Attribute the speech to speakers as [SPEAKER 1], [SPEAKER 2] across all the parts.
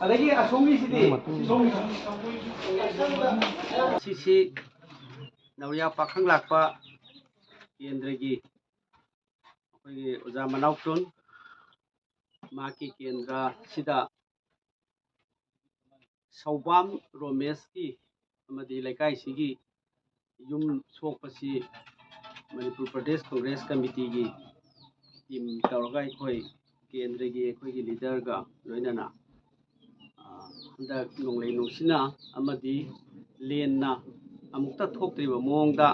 [SPEAKER 1] अदगी असोंगी सिदी cc नवरिया पाखंग Lakpa केंद्रगी अखोगी ओजा मनाउतुन माकी केंद्र सिदा सौबाम रोमेश की अमदी लेकाई सिगी युम सोकपसी मणिपुर प्रदेश कांग्रेस कमिटी की टीम तौरगा अखोई केंद्रगी अखोगी लीडर का लोइनना हंदक नोंगलै नोंसिना अमदी लेनना अमुक्ता थोक्त्रिबा मोंगदा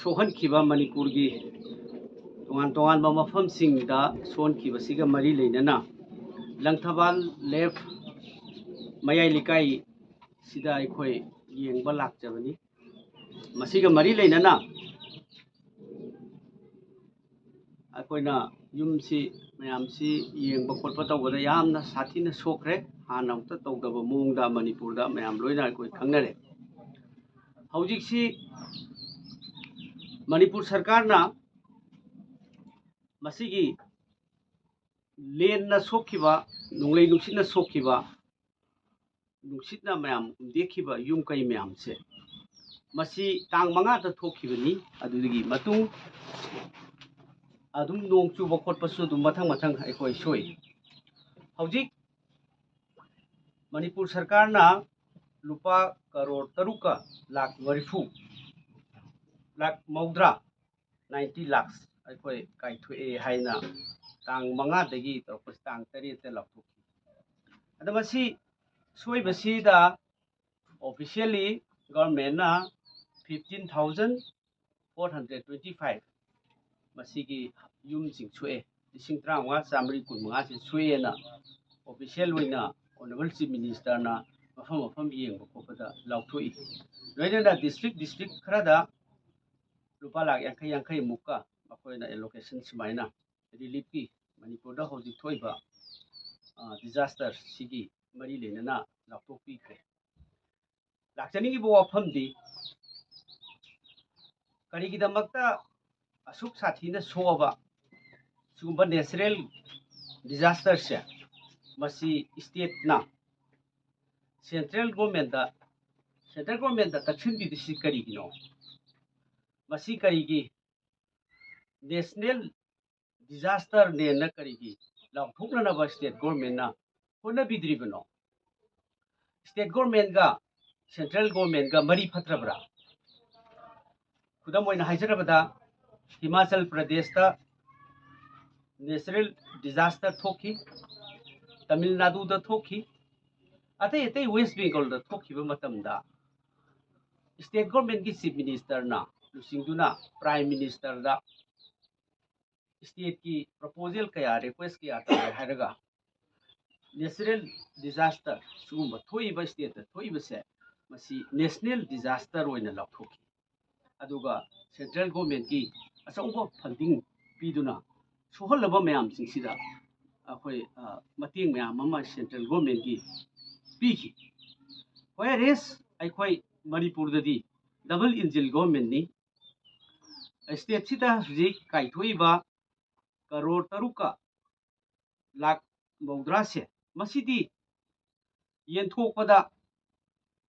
[SPEAKER 1] सोहनखिबा मणिपुर की तोंगान तोंगान मफमसिंगदा सोहनखिबसिगा मरी लेनना लंगथबाल लेफ्ट मयाई लिकाई सिदा अखोई येंगबा लाक्चबनी मसिगा मरी लेनना अखोइना युमसी मयामसी येंगबा खोटपा तौबदा यामना साथीना सोखरे हाना उक्ता तौदबा मोंगदा मणिपुरदा मयाम लोइना अखोइ खंगनरे हौजिकसी मणिपुर सरकारना मसिगी लेनना सोखिबा नोंगलै नुसिना सोखिबा नुसिना मयाम देखिबा युम कई मयाम से मसी तांग मंगादा थोखिबनी अदुदगी मतुंग अदुम नोंग चुबा खोटपसु दुम मथंग मथंग अखोइ सोई हौजिक मणिपुर सरकारना लुपा करोड़ तरुका लाख मरिफु लाख मौद्रा 90 लाख अखोइ काइथुए हाइना तांग मंगादगी तौरपस तांग 8 लाथोखि अदमसी सोइबसीदा ऑफिशियली गवर्नमेंट ना 15,425 मसीगी युम सिंग सुए लिसिंग 35,315 से सुएना ऑफिशियल होइना ऑनरेबल चीफ मिनिस्टर ना मफम मफम येंगबा खोपदा लाउथोई लोइना डिस्ट्रिक्ट खरादा लुपा लाख यांखै यांखै मुक्का मखोइना एलोकेशन सुमाइना रिलीफ की मणिपुर दा हौजिक थोइबा डिजास्टर सिगी मरी लेनना लाउथोपीख्रे लाक्चनिगी बो वाफमदी करिगिदमक्ता असुक साथीना सोअबा सुगुम्बा नेचुरल डिजास्टर से मसी स्टेट ना सेंट्रल गवर्नमेंट तक्सिन बिदिसी करिगिनो मसी करिगी नेशनल डिजास्टर ने न करिगी लाउथोकनबा स्टेट गवर्नमेंट ना होना बिद्रिबनो स्टेट गवर्नमेंट का सेंट्रल गवर्नमेंट का मरी फत्रबरा खुदम ओइना हाइजरबदा हिमाचल प्रदेश ता नेचुरल डिजास्टर थोकी तमिलनाडु दा थोकी अतै अतै वेस्ट बेंगल दा थोकीबा मतमदा स्टेट गवर्नमेंट की चीफ मिनिस्टर ना लुसिंगदुना प्राइम मिनिस्टर दा स्टेट की प्रपोजल कया रिक्वेस्ट किया हायरगा नेचुरल डिजास्टर सुगुम्बा थोइबा स्टेट दा थोइबसे मसी नेशनल डिजास्टर ओइना लाउथोकी अदुगा सेंट्रल गवर्नमेंट की अचौबा फंडिंग पीदुना सोहलबा मयाम सिंगसिदा अखोइ मतेंग मयाम अमा सेंट्रल गवर्नमेंट की पीखि वेरेस अखोइ मणिपुर ददी डबल इंजिन गवर्नमेंट नि स्टेट सिदा हुजी काइथोइबा करोड़ तरुका लाख मौद्रा से मसीदी येंथोकपदा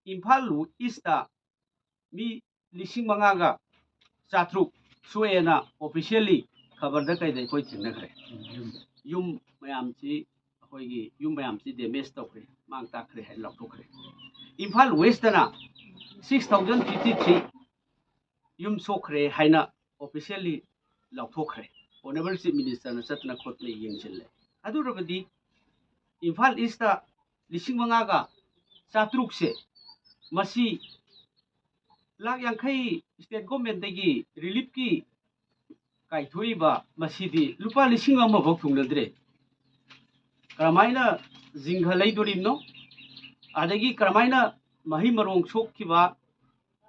[SPEAKER 1] इम्फाल ईस्टा मी लिसिंग मंगागा चात्रुक सुएना ऑफिशियली खबर दा कई कोई थिनखरे युम मयाम ची ꯑꯩꯈꯣꯏꯒꯤ ꯌꯨꯝ ꯃꯌꯥꯝꯁꯤ ꯗꯦꯃꯦꯖ ꯇꯧꯈ꯭ꯔꯦ ꯃꯥꯡ ꯇꯥꯛꯈ꯭ꯔꯦ ꯍꯥꯏꯅ ꯂꯥꯎꯊꯣꯛꯈ꯭ꯔꯦ ꯏꯝꯐꯥꯜ ꯋꯦꯁꯇꯅ 6053 ꯌꯨꯝ ꯁꯣꯛꯈ꯭ꯔꯦ ꯍꯥꯏꯅ ꯑꯣꯐꯤꯁꯤꯌꯦꯜꯂꯤ ꯂꯥꯎꯊꯣꯛꯈ꯭ꯔꯦ ꯑꯣꯅꯦꯕꯜ ꯆꯤꯐ ꯃꯤꯅꯤꯁꯇꯔꯅ ꯆꯠꯇꯅ ꯈꯣꯠꯇꯅ ꯌꯦꯡꯁꯤꯜꯂꯦ ꯑꯗꯨꯔꯕꯗꯤ ꯏꯝꯐꯥꯜ ꯏꯁꯇ 5,400 मसी लाख यांखै स्टेट गवर्नमेंट रिलीफ की कायथोइबा मसीदी लुपा 1,000 थुंगनद्रे करमाइना जिंघ लैदोरिनो अदगी करमाइना मही मरोंग सोखिबा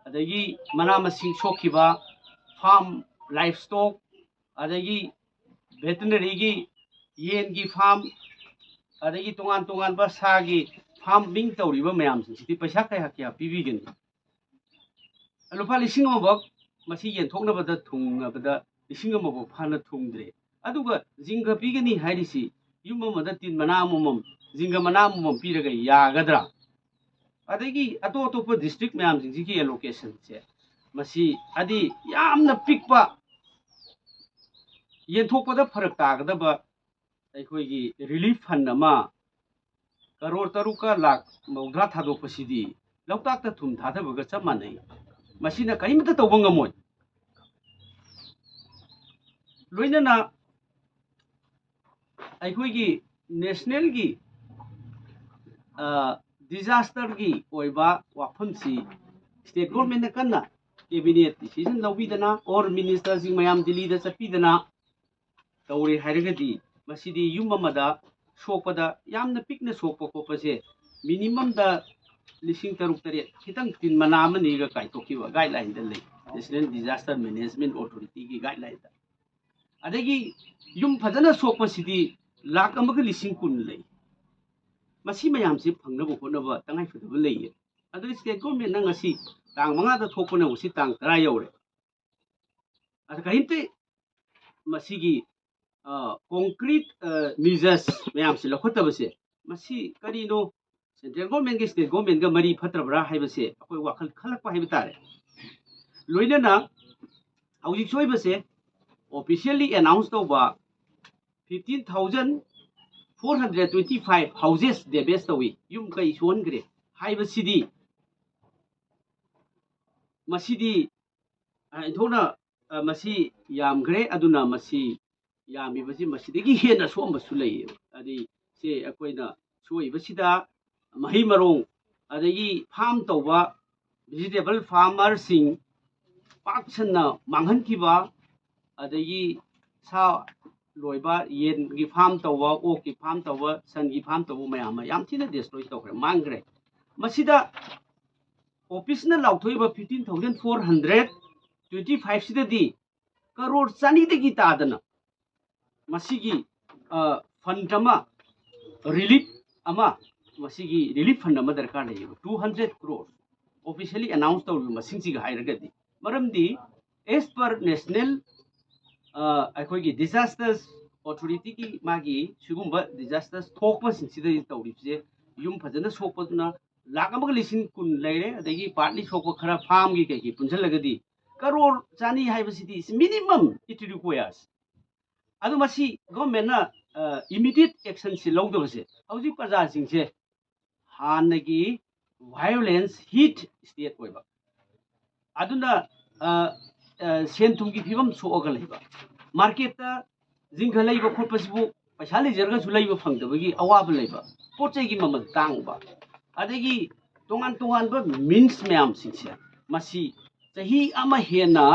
[SPEAKER 1] अदगी मना मसिंग सोखिबा फार्म लाइफ स्टॉक अदगी वेटनरी की येन की फार्म अदगी तोंगान तोंगान बा सागी फार्मिंग तौरीबा मयाम सिंसिदी पैसा कया कया पीबीगनी लुपा 1,000 मसी येनथोकनबदा थुंगबदा 1,000 फाना थुंगद्रे अदुगा जिंघ पीगनी हाइरिसी युम अमदा तीन मना अमम जिंघ मना अमम पीरगा यागद्रा अदगी अतो अतोप डिस्ट्रिक्ट मयाम सिंसिगी एलोकेशन से मसी अदि यामना पिकपा येनथोकपदा फरक तागदबा अखोइगी रिलीफ फंड अमा करोड़ 3 लाख 90 थादोपसिदी लौताकता थुम थादबगा चप मानै मसीना करिमता तौबा ngमोय लोइनना अखोइगी नेशनल की डिजास्टर की ओइबा वाफमसी स्टेट गवर्नमेंट कन्ना कैबिनेट डिसीजन लौबीदना और मिनिस्टर सिंह मयाम दिल्ली दा चपीदना तौरे हाइरगदी मसीदी युम अमदा सोकपदा यामना पिकना सोकपा कोपसे मिनिमम दा 3,000 खितंग तीन मना मनीगा काइतोकिबा गाइडलाइन दा ले नेशनल डिजास्टर मैनेजमेंट अथॉरिटी की गाइडलाइन दा अदगी युम फजना सोकपसिदी लाख अमगा 10,000 ले मसी मयाम से फंगनबो होनबा तंगाइ फदबा लेये अदु स्टेट गवर्नमेंट ना ngasi तांग 5 दा थोकपना उसी तांग 10 यौरे अद कहिंते मसीगी concrete measures मयाम से लखतबसे मसी करिनो सेंट्रल गवर्नमेंट के स्टेट गवर्नमेंट का मरी फत्रबरा हाइबसे अखोय वाखल खलकपा हाइब तारे लोइनना हौजिक सोइबसे ऑफिशियली अनाउंस तौबा 15,425 हाउसेस डेमेज तौई युम कई सोनग्रे हाइबसिदी मसीदी इथोना मसी यामग्रे अदुना मसी यामीबसी मसीदगी हेना सोमबसु लई अदि से अकोइना सोइबसिदा मही मरों अदगी फार्म तौबा वेजिटेबल फार्मर सिंह पाक्सना मांगहन किबा अदगी सा लोइबा येन की फार्म तौबा ओ की फार्म तौबा सन की फार्म तौबा मयाम याम थिना डिस्ट्रॉय तौखरे मांगरे मसीदा ऑफिसना लाउथोइबा 15,425 सिददी करोड़ 2 दगी तादना मसीगी फंड अमा रिलीफ अमा मसीगी रिलीफ फंड अमा दरकार ले 200 करोड़ ऑफिशियली अनाउंस तौर मसिंगसिग हाइरगदी मरमदी एज पर नेशनल अखोइगी डिजास्टर्स अथॉरिटी की मागी सिगुंबा डिजास्टर्स थोकपा सिंसिदा तौरिसे युम फजना सोकपदुना लाख अमगा 10,000 लेरे अदगी पार्टली सोकपा खरा फार्म की कई पुंजलगदी करोड़ 2 हाइबसिदी मिनिमम इट रिक्वायर्स अदु मसी गवर्नमेंट ना इमीडिएट एक्शन से लौदबसे हौजी प्रजा सिंसे हानगी वायलेंस हिट स्टेट ओइबा अदुना सेंथुम की फिबम सोअगा लेबा मार्केट ता जिंग लेबा खोपसिबु पैसा लेजरगा सु लेबा फंगदबगी अवाब लेबा पोचै की ममल तांगबा अदगी तोंगान तोंगान बा मीन्स मयाम सिंसे मसी चही अमा हेना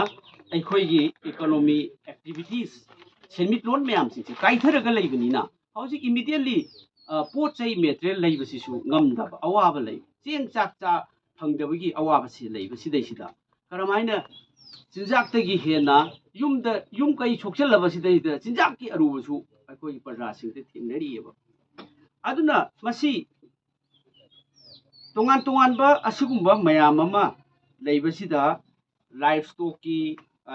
[SPEAKER 1] अखोइगी इकोनॉमी एक्टिविटीज सेमिट लोन मयाम सिंसे काइथरगा लेबनिना हौजी इमीडिएटली पोचै मेटेरियल लेबसिसु ngमदबा अवाब ले चेंग चाक चा फंगदबगी अवाब से लेबसिदैसिदा करमाइना चिंजाक्तगी हेना युम कई सोक्चलबसिदैदा चिंजाक्की अरुबसु अखोइ प्रजासिंगते थिनरियबा अदुना मसी तोंगान तोंगान बा असिगुंबा मयाम अमा लेबसिदा लाइफ स्टॉक की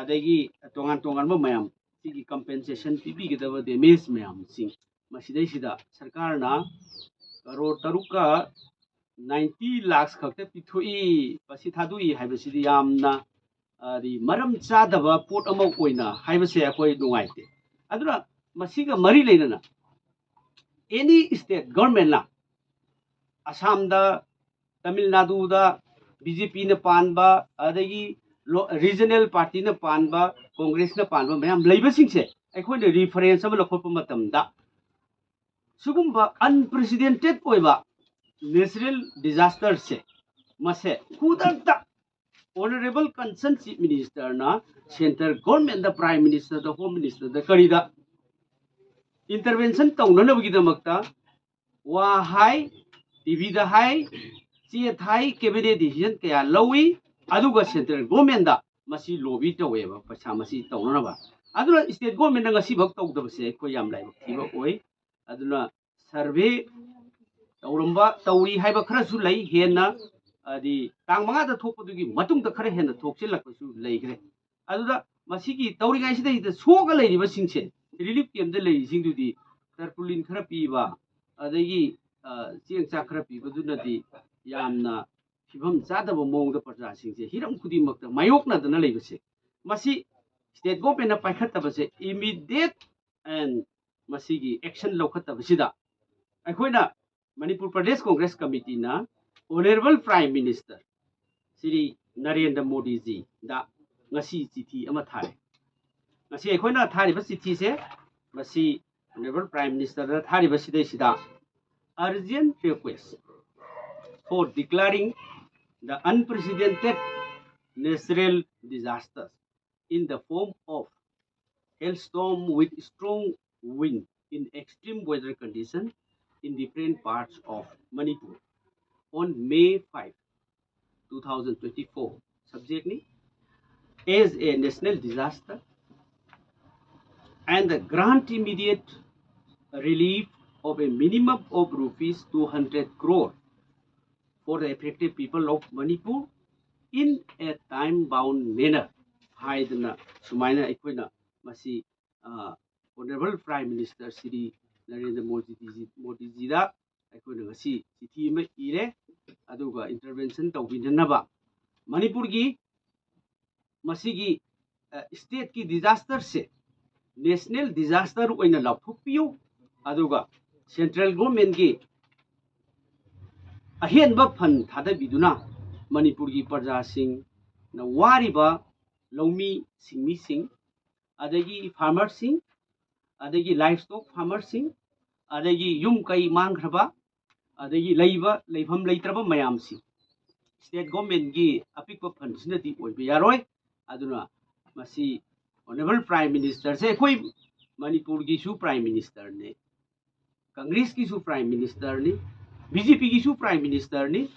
[SPEAKER 1] अदगी तोंगान तोंगान बा मयाम सिगी कंपेंसेशन पीबीगदबा डैमेज मयाम सिंग मसिदैसिदा सरकारना करोड़ 90 लाख खक्ते पिथोई पसी थादुई हाइबसिदी यामना अदि मरम चादबा पोट अमा ओइना हाइबसे अखोइ नुगाइते अदुना मसिगा मरी लेना एनी स्टेट गवर्नमेंट ना असम दा तमिलनाडु दा बीजेपी ने पानबा अदगी रीजनल पार्टी ने पानबा कांग्रेस ने पानबा मैम लेबसिंग से अखोने रिफरेंस अमा लखोप मतमदा सुगुम्बा अनप्रेसिडेंटेड ओइबा नेचुरल डिजास्टर से मसे खुदंता ऑनरेबल कंसर्न चीफ मिनिस्टर ना central government the prime minister the home minister the करीदा इंटरवेंशन तौननबगिदमक्ता वा हाई टीवी द हाई चे थाई कैबिनेट डिसीजन कया लवी अदुगा सेंट्रल गवर्नमेंट दा मसी लॉबी तवेबा पैसा मसी तौननबा अदुना state government ngasi bak tawdabase ko yam lai thiba oi aduna survey tawramba tawri haiba khara su lai henna adi tang manga da thokpadugi matung da khara henna thoksilak su leigre aduda masigi tawri ngai sida ida soga leiriba singse relief camp da leiri singdudi tarpulin khara piba adagi cheng cha khara piba dunadi yamna phibam chadaba mongda parja singse hiram khudi makta mayokna dana leibase masi state government na paikhatabase immediate and masigi action lokhatabasida aikoina Manipur Pradesh Congress Committee na Honorable Prime Minister Shri Narendra Modi ji da ngasi chithi ama thare ngasi aikoina thari ba chithi se masi Honorable Prime Minister da thari ba sidai sida urgent request for declaring the unprecedented natural disasters in the form of hailstorm with strong wind in extreme weather conditions in different parts of Manipur on May 5, 2024. Subject ni as a national disaster and grant immediate relief of a minimum of rupees 200 crore for the affected people of Manipur in a time-bound manner. Haidna Sumaina Equina Masi Honorable Prime Minister Shri Narendra Modi ji da aikoina ngasi chithi ma ire aduga intervention tawbinanaba Manipur gi masigi state ki disaster se national disaster oina laphukpiu aduga central government gi ahenba fund thadabiduna Manipur gi parja sing na wariba lawmi singmi sing adagi farmer sing adagi livestock farmer sing adagi yum kai mangraba adagi leiba leifam leitraba mayam si state government gi apikpa fund sinati oibe yaroi aduna masi honorable prime minister se koi Manipur gi su prime minister ne Congress ki su prime minister ni BJP ki su prime minister ni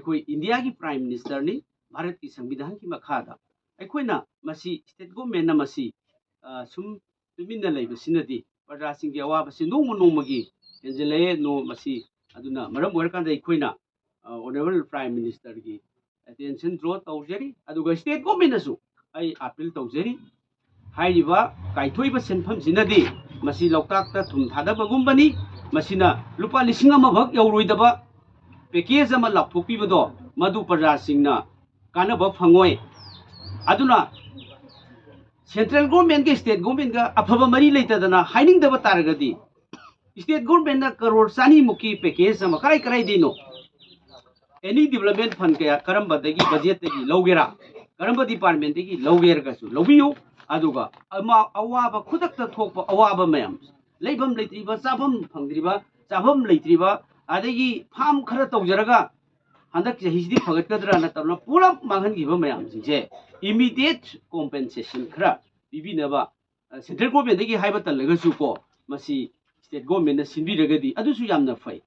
[SPEAKER 1] koi India ki prime minister ni Bharat ki संविधान की मखादा अखोइना मसी state government ना मसी सुम तुमिना लेब सिनदी प्रजा सिंह की अवाब से नोम नोमगी एंजले no मसी अदुना मरम वरकान दे अखोइना honourable prime minister की attention draw तौजरी अदुगा state government सु I appeal तौजरी हाइबा काइथोइबा सेनफम सिनदी मसी लोकताक ता थुम थादबगुम्बनी मसीना लुपा लिसिंग अमा भग यौरोइदबा पैकेज अमा लाथोपिबदो मधु प्रजा सिंहना कानब फंगोय aduna central government ke state government ga afaba mari leitadana hiding daba taragadi state government na crore sani muki package ama karai karai dino any development fund kaya karamba dagi budget dagi logera karamba department dagi logera kasu lobiyu aduga ama awaba khudakta thokpa awaba mayam leibam leitriba sabam phangdriba sabam leitriba adagi farm khara tawjaraga handak hisdi phagat kadra na tabna pura manghan giba mayam singse immediate compensation khara bibinaba central government dagi haiba talagasu ko masi state government na sinbi ragadi adusu yamna fai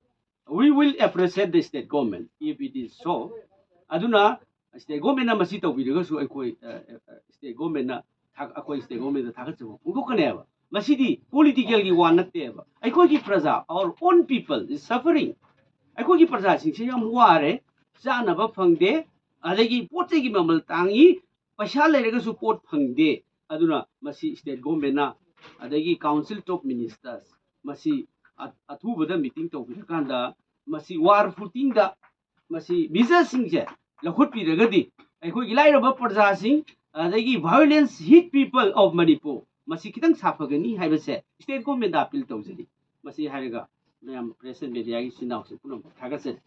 [SPEAKER 1] we will appreciate the state government if it is so aduna state government na masi tawbiragasu aikoi state government na akoi state government na thagachu udukaneba masi di political gi wanateba aikoi ki praja our own people is suffering aikoi ki praja singse yam ware janaba phangde adagi poche gi mamal tangi paisa leiragasu pot phangde aduna masi state government na adagi council top ministers masi athubada meeting tawbirkanda masi war footing da masi business singse lakhut piragadi aikoi gi lairaba parja sing adagi violence hit people of Manipur masi kitang safagani haibase state government da appeal tawjari masi haiga ꯃꯌꯥꯝ press and ꯃꯦꯗꯤꯌꯥꯒꯤ ꯏꯆꯤꯟ ꯏꯅꯥꯎꯁꯤꯡ ꯄꯨꯝꯅꯃꯛ ꯊꯥꯒꯠꯆꯔꯤ